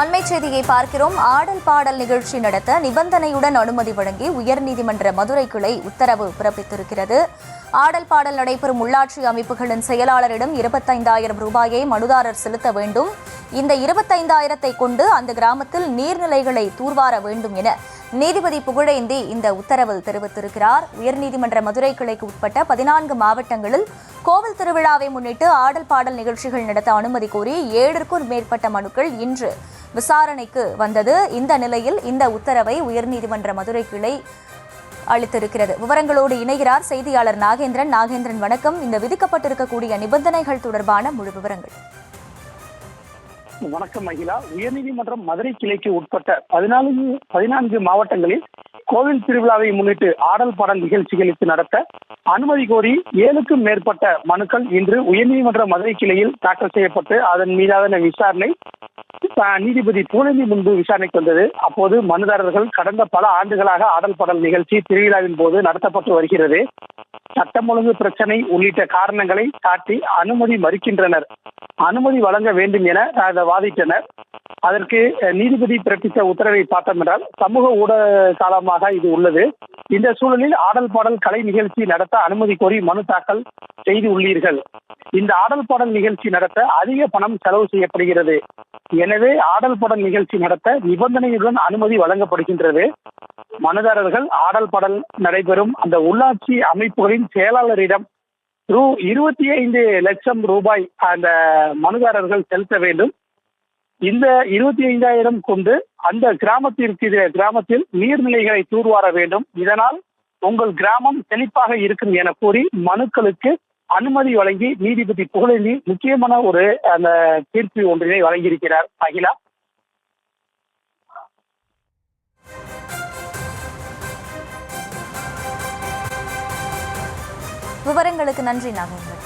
அண்மை செய்தியை பார்க்கிறோம். ஆடல் பாடல் நிகழ்ச்சி நடத்த நிபந்தனையுடன் அனுமதி வழங்கி உயர்நீதிமன்ற மதுரை கிளை உத்தரவு பிறப்பித்திருக்கிறது. ஆடல் பாடல் நடைபெறும் உள்ளாட்சி அமைப்புகளின் செயலாளரிடம் 25,000 ரூபாயை மனுதாரர் செலுத்த வேண்டும். இந்த 25,000 கொண்டு அந்த கிராமத்தில் நீர்நிலைகளை தூர்வார வேண்டும் என நீதிபதி புகழேந்தி இந்த உத்தரவில் தெரிவித்திருக்கிறார். உயர்நீதிமன்ற மதுரை கிளைக்கு உட்பட்ட 14 மாவட்டங்களில் கோவில் திருவிழாவை முன்னிட்டு ஆடல் பாடல் நிகழ்ச்சிகள் நடத்த அனுமதி கோரி 7க்கும் மேற்பட்ட மனுக்கள் இன்று விசாரணைக்கு வந்தது. இந்த நிலையில் இந்த உத்தரவை உயர்நீதிமன்ற மதுரை கிளை அளித்திருக்கிறது. விவரங்களோடு இணைகிறார் செய்தியாளர் நாகேந்திரன். நாகேந்திரன், வணக்கம். இந்த விதிக்கப்பட்டிருக்கக்கூடிய நிபந்தனைகள் தொடர்பான முழு விவரங்கள். வணக்கம் மகிழா. உயர்நீதிமன்றம் மதுரை கிளைக்கு உட்பட்ட 14 மாவட்டங்களில் கோவில் திருவிழாவை முன்னிட்டு ஆடல் பாடல் நிகழ்ச்சிகளுக்கு நடத்த அனுமதி கோரி 7க்கும் மேற்பட்ட மனுக்கள் இன்று உயர்நீதிமன்ற மதுரை கிளையில் தாக்கல் செய்யப்பட்டு அதன் மீதான விசாரணை நீதிபதி புகழேந்தி முன்பு விசாரணைக்கு வந்தது. அப்போது மனுதாரர்கள் கடந்த பல ஆண்டுகளாக ஆடல் பாடல் நிகழ்ச்சி திருவிழாவின் போது நடத்தப்பட்டு வருகிறது. சட்டம் ஒழுங்கு பிரச்சனை உள்ளிட்ட காரணங்களை காட்டி அனுமதி மறுக்கின்றனர். அனுமதி வழங்க வேண்டும் என வாதிட்டனர். அதற்கு நீதிபதி பிறப்பித்த உத்தரவை பார்த்தோம் என்றால் சமூக ஊடக காலமாக இது உள்ளது. இந்த சூழலில் ஆடல் பாடல் கலை நிகழ்ச்சி நடத்த அனுமதி கோரி மனு தாக்கல் செய்து உள்ளீர்கள். இந்த ஆடல் பாடல் நிகழ்ச்சி நடத்த அதிக பணம் செலவு செய்யப்படுகிறது. எனவே ஆடல் பாடல் நிகழ்ச்சி நடத்த நிபந்தனையுடன் அனுமதி வழங்கப்படுகின்றது. மனுதாரர்கள் ஆடல் பாடல் நடைபெறும் அந்த உள்ளாட்சி அமைப்புகளின் செயலாளரிடம் ரூ. 25 லட்சம் அந்த மனுதாரர்கள் செலுத்த வேண்டும். இந்த 25,000 கொண்டு அந்த கிராமத்தில் நீர்நிலைகளை தூர்வார வேண்டும். இதனால் உங்கள் கிராமம் செழிப்பாக இருக்கும் என கூறி மனுக்களுக்கு அனுமதி வழங்கி நீதிபதி புகழேந்தி முக்கியமான ஒரு அந்த தீர்ப்பு ஒன்றினை வழங்கியிருக்கிறார். அகிலா, விவரங்களுக்கு நன்றி நாகேந்திரன்.